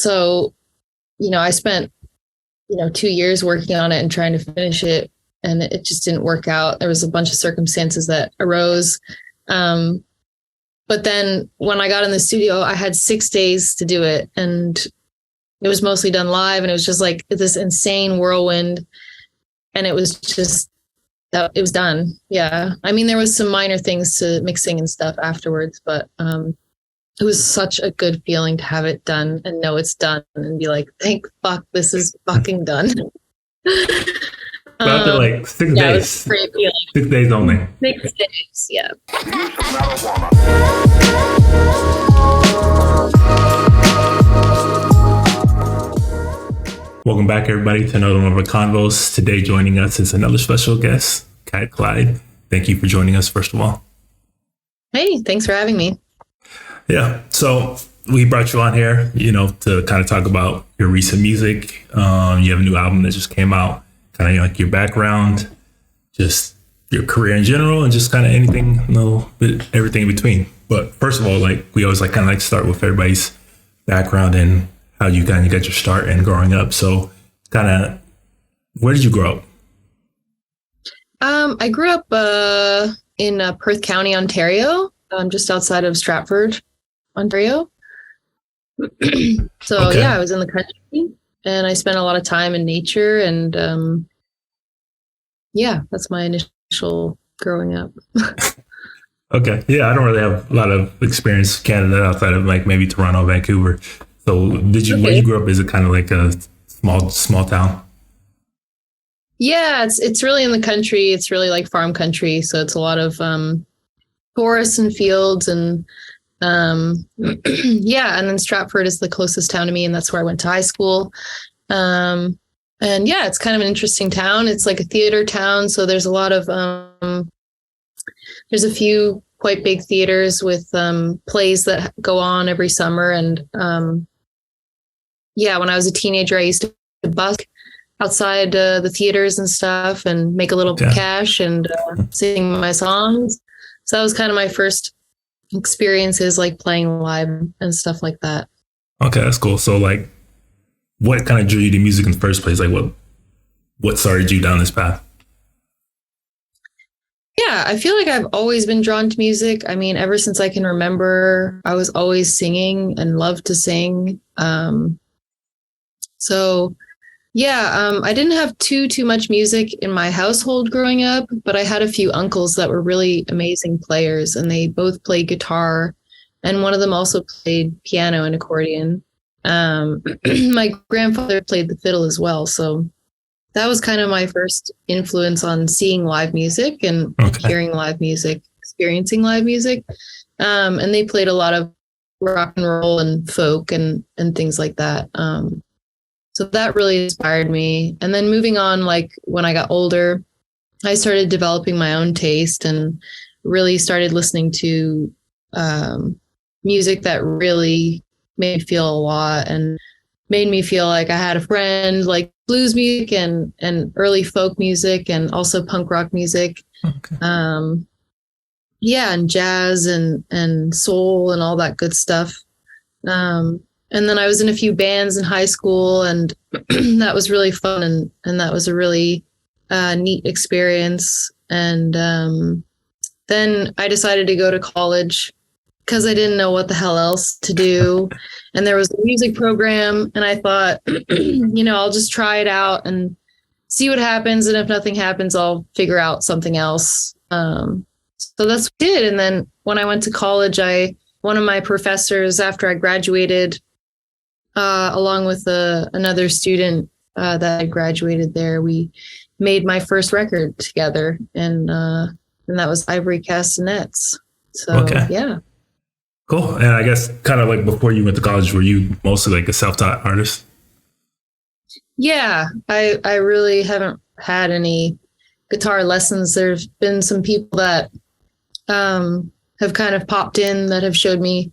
So, I spent, 2 years working on it and trying to finish it, and it just didn't work out. There was a bunch of circumstances that arose. But then when I got in the studio, I had 6 days to do it, and it was mostly done live, and it was just like this insane whirlwind. And it was just, it was done. Yeah. I mean, there was some minor things to mixing and stuff afterwards, but it was such a good feeling to have it done and know it's done and be like, thank fuck, this is fucking done. But after like 6 yeah, days, it was a great feeling. 6 days only. 6 days, yeah. Welcome back, everybody, to another one of our convos. Today, joining us is another special guest, Cat Clyde. Thank you for joining us, first of all. Hey, thanks for having me. Yeah, so we brought you on here, to kind of talk about your recent music. You have a new album that just came out, kind of like your background, just your career in general, and just kind of anything, everything in between. But first of all, like we always kind of start with everybody's background and how you kind of got your start in growing up. So kind of, where did you grow up? I grew up in Perth County, Ontario, just outside of Stratford, Ontario. So Okay. yeah, I was in the country and I spent a lot of time in nature, and yeah, that's my initial growing up. Okay. Yeah, I don't really have a lot of experience in Canada outside of like maybe Toronto, Vancouver. So where you grew up, is it kind of like a small town? Yeah, it's really in the country. It's really like farm country. So it's a lot of forests and fields, and yeah, and then Stratford is the closest town to me, and that's where I went to high school. And yeah, it's kind of an interesting town. It's like a theater town, so there's a lot of there's a few quite big theaters with plays that go on every summer. And yeah, when I was a teenager, I used to busk outside the theaters and stuff and make a little cash and sing my songs. So that was kind of my first experiences, like playing live and stuff like that. Okay, that's cool. So like, what kind of drew you to music in the first place? Like what started you down this path? Yeah, I feel like I've always been drawn to music. I mean, ever since I can remember, I was always singing and loved to sing. So yeah, I didn't have too much music in my household growing up, but I had a few uncles that were really amazing players, and they both played guitar, and one of them also played piano and accordion. My grandfather played the fiddle as well, so that was kind of my first influence on seeing live music and hearing live music, experiencing live music. And they played a lot of rock and roll and folk and things like that. So that really inspired me. And then moving on, like when I got older, I started developing my own taste and really started listening to music that really made me feel a lot and made me feel like I had a friend, like blues music and early folk music and also punk rock music. Okay. Yeah, and jazz and soul and all that good stuff. And then I was in a few bands in high school, and that was really fun. And that was a really neat experience. And then I decided to go to college because I didn't know what the hell else to do. And there was a music program, and I thought, I'll just try it out and see what happens. And if nothing happens, I'll figure out something else. So that's what I did. And then when I went to college, one of my professors, after I graduated, along with another student that I graduated there, we made my first record together, and that was Ivory Castanets. So yeah. Cool. And I guess kind of like before you went to college, were you mostly like a self-taught artist? Yeah, I really haven't had any guitar lessons. There's been some people that have kind of popped in that have showed me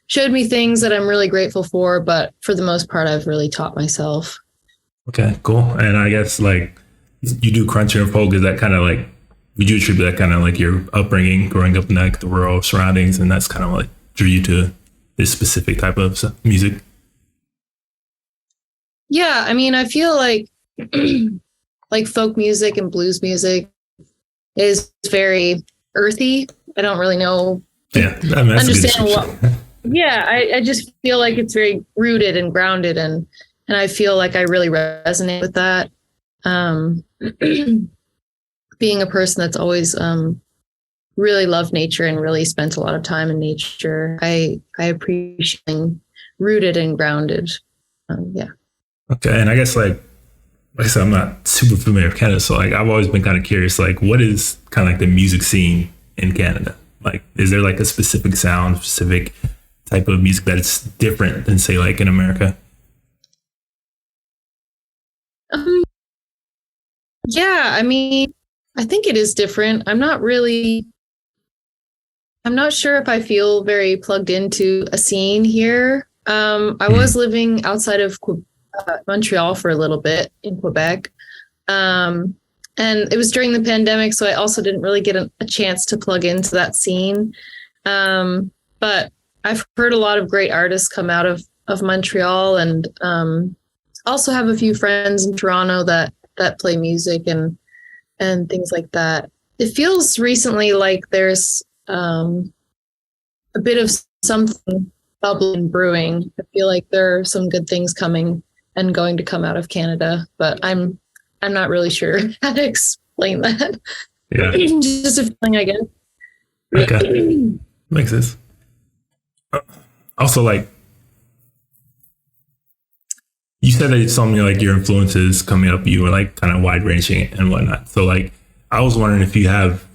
things that I'm really grateful for. But for the most part, I've really taught myself. Okay, cool. And I guess like you do country and folk. Is that kind of like, would you attribute that kind of like your upbringing, growing up in like the rural surroundings, and that's kind of like drew you to this specific type of music? Yeah, I mean, I feel like like folk music and blues music is very earthy. I don't really know Yeah, I mean, that's a good understand what. description. Yeah, I just feel like it's very rooted and grounded, and I feel like I really resonate with that. Um, being a person that's always really loved nature and really spent a lot of time in nature, I appreciate being rooted and grounded. Yeah. Okay, and I guess like I said, I'm not super familiar with Canada, so like I've always been kind of curious, like what is kind of like the music scene in Canada? Like, is there like a specific sound, specific type of music that's different than say like in America? Um, yeah, I mean, I think it is different. I'm not sure if I feel very plugged into a scene here. I was Mm. living outside of Montreal for a little bit in Quebec. Um, and it was during the pandemic, so I also didn't really get a chance to plug into that scene. But I've heard a lot of great artists come out of Montreal, and also have a few friends in Toronto that play music and things like that. It feels recently like there's a bit of something bubbling brewing. I feel like there are some good things coming and going to come out of Canada, but I'm not really sure how to explain that. Yeah. Just a feeling, I Okay. guess. Makes sense. Also, like you said that some of like your influences coming up, you were like kind of wide ranging and whatnot. So like I was wondering if you have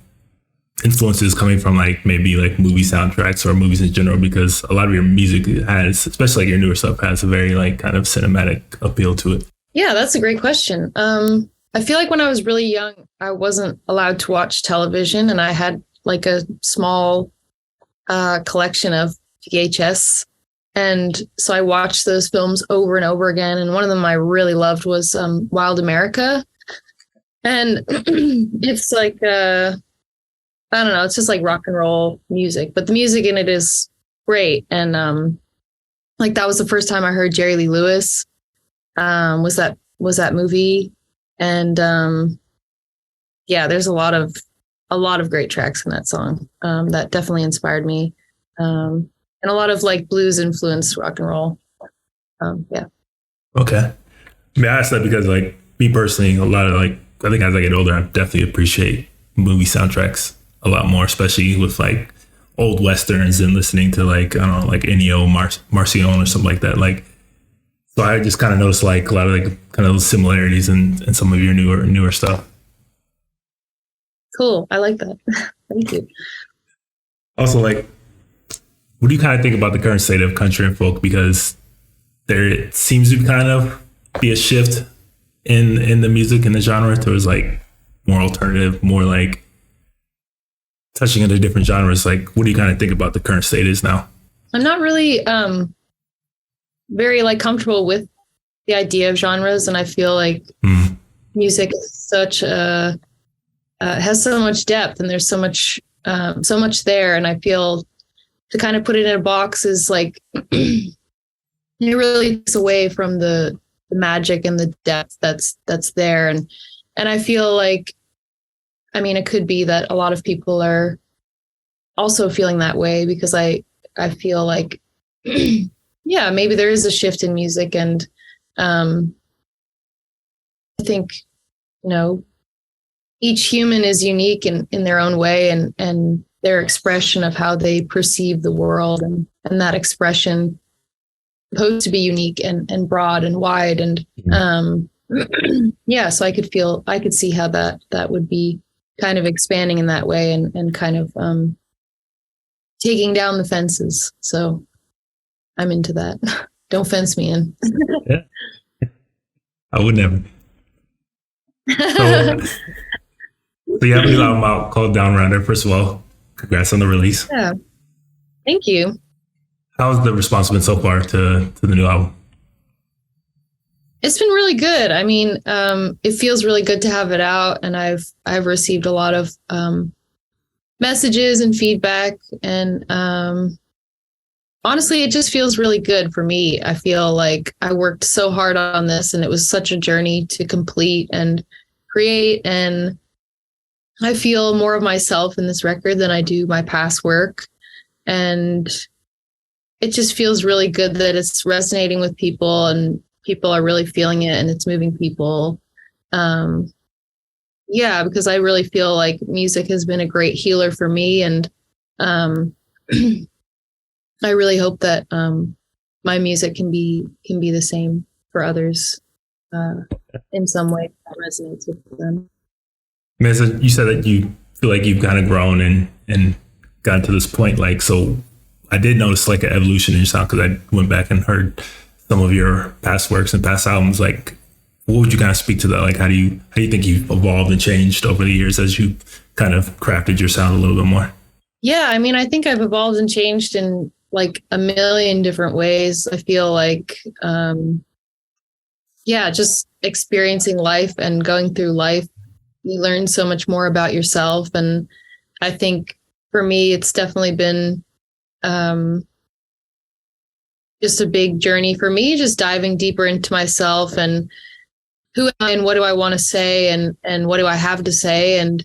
influences coming from like maybe like movie soundtracks or movies in general, because a lot of your music has, especially like your newer stuff, has a very like kind of cinematic appeal to it. Yeah, that's a great question. I feel like when I was really young, I wasn't allowed to watch television, and I had like a small collection of VHS. And so I watched those films over and over again. And one of them I really loved was Wild America. And it's like, I don't know, it's just like rock and roll music, but the music in it is great. And like that was the first time I heard Jerry Lee Lewis. Was that movie? And yeah, there's a lot of great tracks in that song that definitely inspired me. And a lot of like blues influenced rock and roll. Yeah. Okay. I mean, I asked that because like me personally, a lot of like, I think as I get older, I definitely appreciate movie soundtracks a lot more, especially with like old Westerns and listening to like, I don't know, like Ennio Marcion or something like that. Like, so I just kind of noticed like a lot of like kind of those similarities in some of your newer stuff. Cool. I like that. Thank you. Also, like, what do you kind of think about the current state of country and folk? Because there seems to kind of be a shift in the music and the genre towards like more alternative, more like touching into different genres. Like, what do you kind of think about the current state is now? I'm not really very like comfortable with the idea of genres, and I feel like music is such a has so much depth, and there's so much there, and I feel to kind of put it in a box is like it really takes away from the magic and the depth that's there, and I feel like, I mean, it could be that a lot of people are also feeling that way, because I feel like yeah, maybe there is a shift in music, and I think, you know, each human is unique in their own way, and their expression of how they perceive the world, and that expression supposed to be unique and broad and wide, and yeah, so I could see how that would be kind of expanding in that way, and kind of taking down the fences. So I'm into that. Don't fence me in. Yeah, I would never. So, so you have a new album out called Down Rounder. First of all, congrats on the release. Yeah. Thank you. How's the response been so far to the new album? It's been really good. I mean, it feels really good to have it out, and I've received a lot of messages and feedback, and honestly, it just feels really good for me. I feel like I worked so hard on this and it was such a journey to complete and create. And I feel more of myself in this record than I do my past work. And it just feels really good that it's resonating with people and people are really feeling it and it's moving people. Um, yeah, because I really feel like music has been a great healer for me. And um, I really hope that my music can be the same for others uh, in some way that resonates with them. I mean, so you said that you feel like you've kind of grown and gotten to this point. Like, so I did notice like an evolution in your sound because I went back and heard some of your past works and past albums. Like, what would you kind of speak to that? Like, how do you think you've evolved and changed over the years as you kind of crafted your sound a little bit more? Yeah, I mean, I think I've evolved and changed in like a million different ways. I feel like, yeah, just experiencing life and going through life, you learn so much more about yourself. And I think for me, it's definitely been um, just a big journey for me, just diving deeper into myself and who am I and what do I want to say and what do I have to say and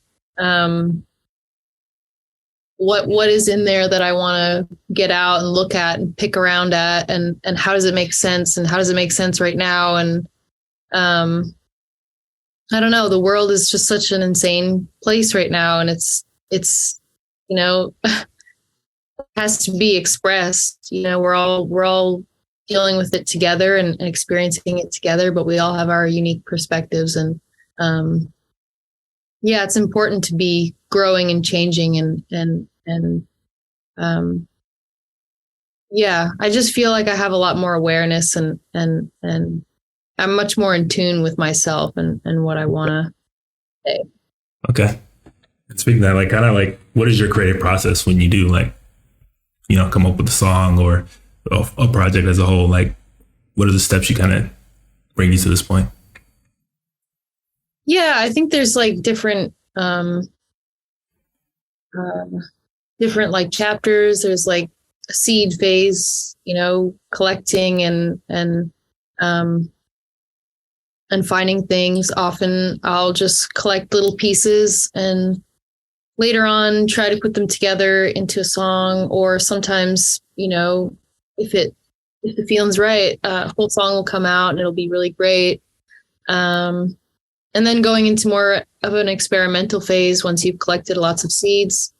what is in there that I want to get out and look at and pick around at and how does it make sense and how does it make sense right now and I don't know, the world is just such an insane place right now and it's you know has to be expressed. You know, we're all dealing with it together and experiencing it together, but we all have our unique perspectives and yeah, it's important to be growing and changing and yeah, I just feel like I have a lot more awareness and I'm much more in tune with myself and what I want to say. Okay. And speaking of that, like, kind of like, what is your creative process when you do like, come up with a song or a project as a whole? Like, what are the steps you kind of bring you to this point? Yeah, I think there's like different like chapters. There's like a seed phase, collecting and finding things. Often I'll just collect little pieces and later on try to put them together into a song. Or sometimes, if the feeling's right, a whole song will come out and it'll be really great. And then going into more of an experimental phase once you've collected lots of seeds,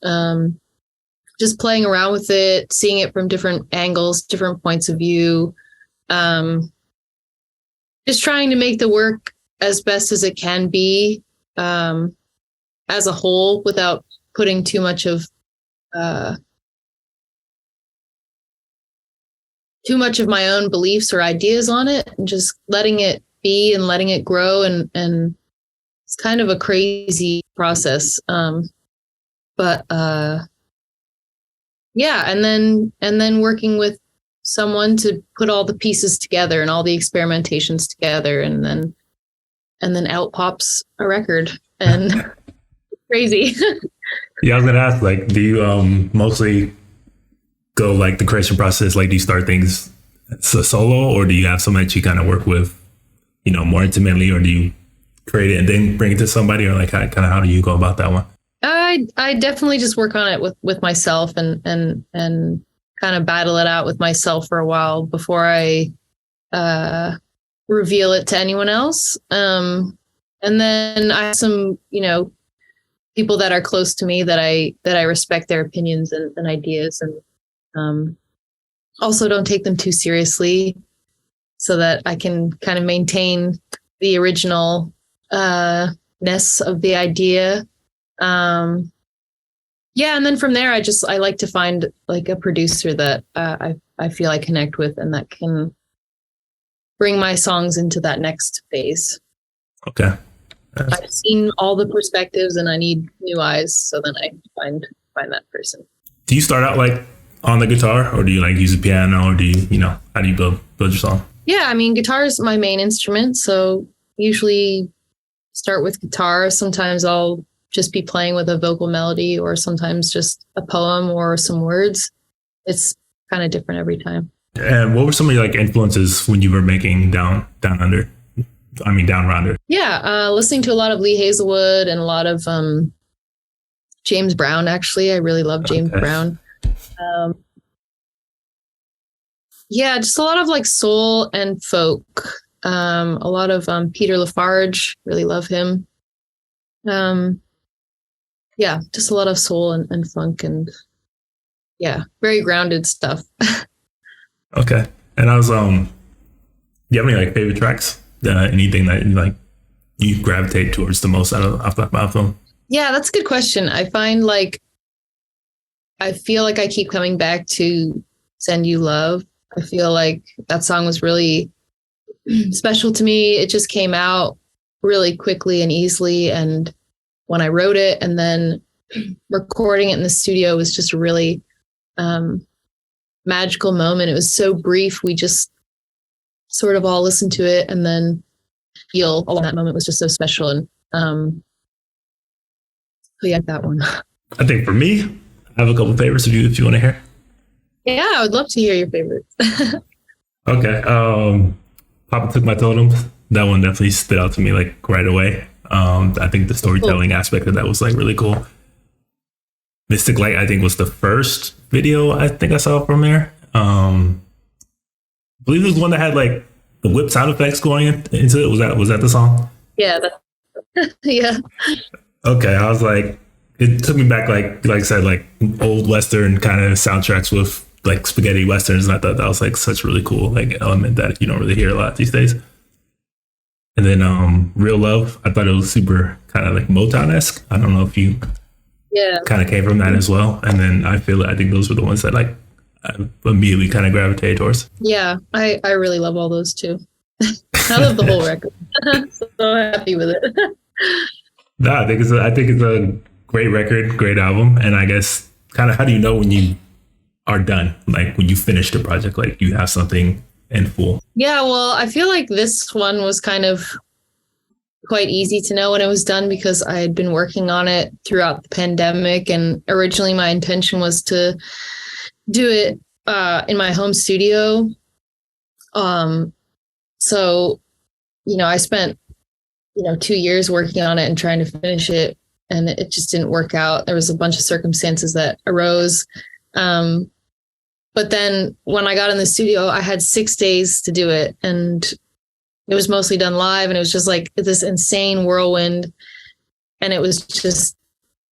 just playing around with it, seeing it from different angles, different points of view, just trying to make the work as best as it can be as a whole without putting too much of my own beliefs or ideas on it and just letting it be and letting it grow. And it's kind of a crazy process. But yeah. And then working with someone to put all the pieces together and all the experimentations together. And then out pops a record and crazy. Yeah, I was going to ask, like, do you mostly go like the creation process? Like, do you start things solo or do you have someone that you kind of work with, more intimately, or do you create it and then bring it to somebody, or like how do you go about that one? I definitely just work on it with myself and kind of battle it out with myself for a while before I reveal it to anyone else. And then I have some, people that are close to me that I respect their opinions and ideas and also don't take them too seriously so that I can kind of maintain the original ness of the idea. Yeah. And then from there, I like to find like a producer that I feel I connect with and that can bring my songs into that next phase. Okay. I've seen all the perspectives and I need new eyes. So then I find that person. Do you start out like on the guitar or do you like use a piano or do you, how do you build your song? Yeah. I mean, guitar is my main instrument. So usually start with guitar. Sometimes I'll just be playing with a vocal melody or sometimes just a poem or some words. It's kind of different every time. And what were some of your like influences when you were making Down Under? I mean, Down Rounder. Yeah, listening to a lot of Lee Hazelwood and a lot of James Brown. Actually, I really love James Brown. Yeah, just a lot of like soul and folk. A lot of Peter Lafarge. Really love him. Yeah, just a lot of soul and funk and yeah, very grounded stuff. Okay. And I was do you have any like favorite tracks? Anything that you gravitate towards the most off the album? Yeah, that's a good question. I find like I feel like I keep coming back to Send You Love. I feel like that song was really special to me. It just came out really quickly and easily. And when I wrote it and then recording it in the studio was just a really magical moment. It was so brief. We just sort of all listened to it and then feel all that moment was just so special. And so yeah, that one. I think for me, I have a couple favorites if you want to hear. Yeah, I would love to hear your favorites. Okay. Papa Took My Totem. That one definitely stood out to me like right away. I think the storytelling aspect of that was like really cool. Mystic Light, I think, was the first video I think I saw from there. I believe it was one that had like the whip sound effects going into it. Was that the song? Yeah. Yeah. Okay, I was like, it took me back like I said, like old Western kind of soundtracks with like spaghetti Westerns. And I thought that was like such a really cool like element that you don't really hear a lot these days. And then Real Love, I thought it was super kind of like Motown-esque. I don't know if you kind of came from that as well. And then I think those were the ones that like I immediately kind of gravitated towards. Yeah, I really love all those too. I love the whole record. So happy with it. No, I think it's a great record, great album. And I guess kind of how do you know when you are done? Like when you finish the project, like you have something in full. Yeah, well, I feel like this one was kind of quite easy to know when it was done because I had been working on it throughout the pandemic. And originally my intention was to do it in my home studio. So, I spent, 2 years working on it and trying to finish it. And it just didn't work out. There was a bunch of circumstances that arose. But then when I got in the studio, I had 6 days to do it. And it was mostly done live. And it was just like this insane whirlwind. And it was just,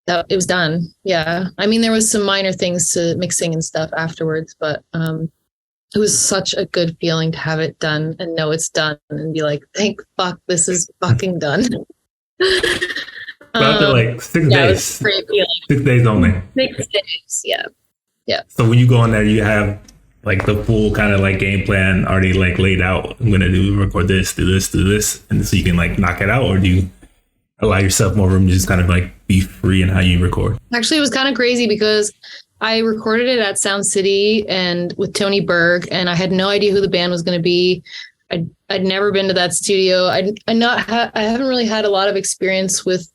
it was done. Yeah. I mean, there was some minor things to mixing and stuff afterwards, but it was such a good feeling to have it done and know it's done and be like, thank fuck, this is fucking done. After like 6 days. 6 days only. 6 days, yeah. Yeah. So when you go on there, you have like the full kind of like game plan already like laid out. I'm gonna record this, do this, and so you can like knock it out, or do you allow yourself more room to just kind of like be free in how you record? Actually, it was kind of crazy because I recorded it at Sound City and with Tony Berg, and I had no idea who the band was going to be. I'd never been to that studio. I haven't really had a lot of experience with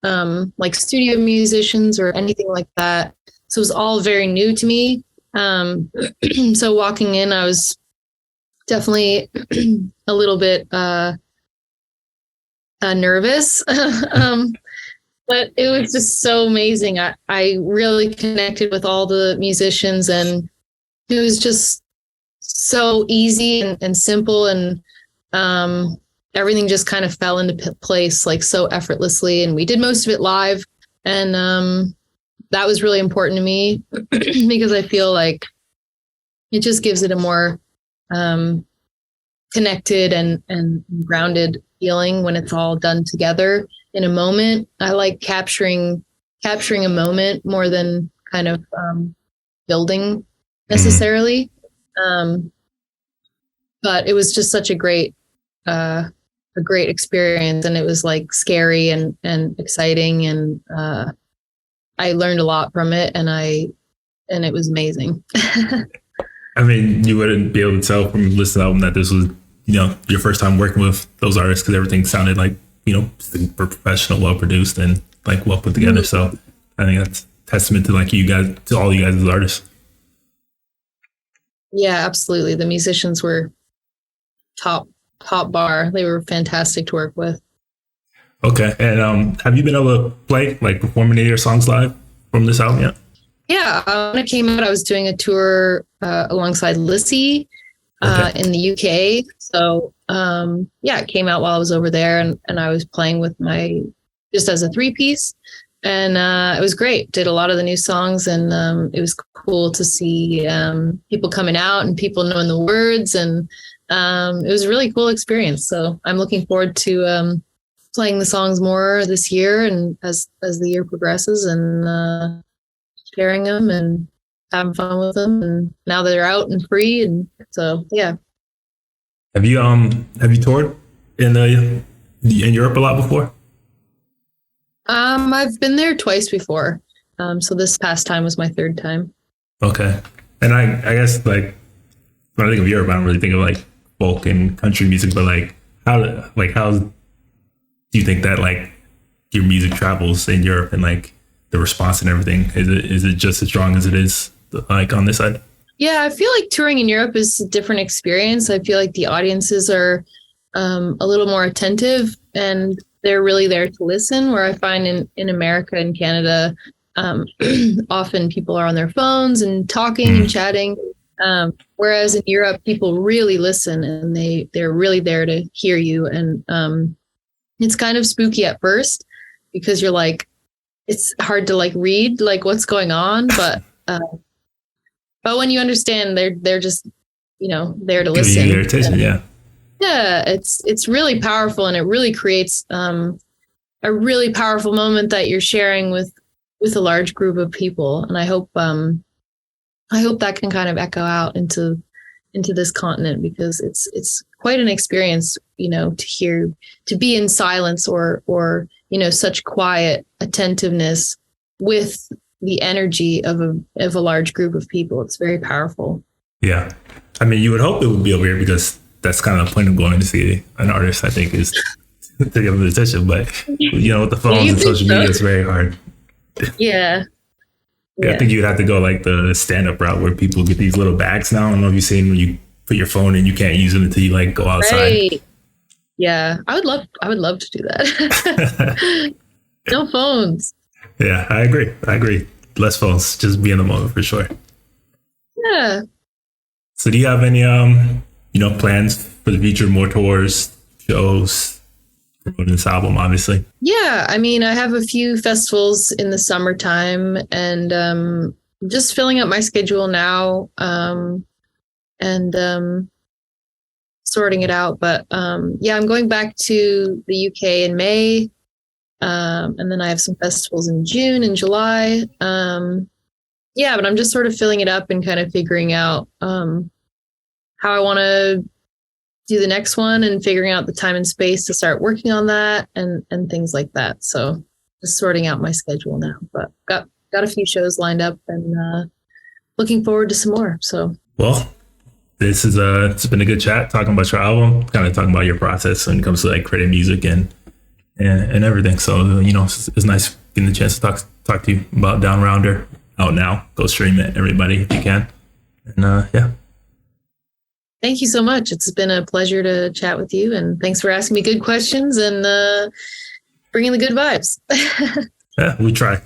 like studio musicians or anything like that. So it was all very new to me. So walking in, I was definitely a little bit nervous. But it was just so amazing. I really connected with all the musicians, and it was just so easy and simple, and everything just kind of fell into place like so effortlessly. And we did most of it live, and that was really important to me because I feel like it just gives it a more connected and grounded feeling when it's all done together in a moment. I like capturing a moment more than kind of building necessarily. But it was just such a great experience, and it was like scary and exciting, and I learned a lot from it, and it was amazing. I mean, you wouldn't be able to tell from listening to the album that this was, your first time working with those artists, because everything sounded like, super professional, well produced, and like well put together. So I think that's testament to like you guys, to all you guys as artists. Yeah, absolutely. The musicians were top top bar. They were fantastic to work with. Okay. And have you been able to play, like, perform any of your songs live from this album yet? Yeah, when it came out, I was doing a tour alongside Lissy Okay. in the UK. So yeah, it came out while I was over there, and I was playing with my just as a three piece, and it was great. Did a lot of the new songs, and it was cool to see people coming out and people knowing the words, and it was a really cool experience. So I'm looking forward to playing the songs more this year, and as the year progresses, and sharing them and having fun with them. And now that they're out and free, and so yeah. Have you toured in Europe a lot before? I've been there twice before. So this past time was my third time. Okay. And I guess, like, when I think of Europe, I don't really think of like folk and country music, but how do you think that, like, your music travels in Europe, and like the response and everything? Is it just as strong as it is like on this side? Yeah, I feel like touring in Europe is a different experience. I feel like the audiences are a little more attentive, and they're really there to listen. Where I find in America and Canada, often people are on their phones and talking and chatting. Whereas in Europe, people really listen, and they're really there to hear you. And it's kind of spooky at first because you're like, it's hard to like read like what's going on, but when you understand, they're just there to Giving you listen. their attention, yeah. Yeah, it's really powerful, and it really creates a really powerful moment that you're sharing with a large group of people. And I hope that can kind of echo out into this continent, because it's quite an experience, to be in silence or such quiet attentiveness with the energy of a large group of people. It's very powerful. Yeah. I mean, you would hope it would be over here, because that's kind of the point of going to see an artist, I think, is to give them attention. But, with the phones and social media, it's very hard. Yeah. Yeah, I think you'd have to go like the stand-up route, where people get these little bags now. I don't know if you've seen when you put your phone in, you can't use them until you like go outside. Right. Yeah, I would love to do that. No phones. Yeah, I agree. Less phones, just be in the moment for sure. Yeah. So do you have any plans for the future, more tours, shows, promoting this album, obviously? Yeah, I mean, I have a few festivals in the summertime, and just filling up my schedule now, and sorting it out. But yeah, I'm going back to the UK in May, and then I have some festivals in June and July. Yeah, but I'm just sort of filling it up and kind of figuring out how I want to do the next one, and figuring out the time and space to start working on that, and things like that. So just sorting out my schedule now, but got a few shows lined up, and looking forward to some more. So, well, this is it's been a good chat, talking about your album, kind of talking about your process when it comes to like creating music and everything. So, it's nice getting the chance to talk to you about Down Rounder, out now. Go stream it, everybody, if you can. And yeah. Thank you so much. It's been a pleasure to chat with you, and thanks for asking me good questions and bringing the good vibes. Yeah, we try.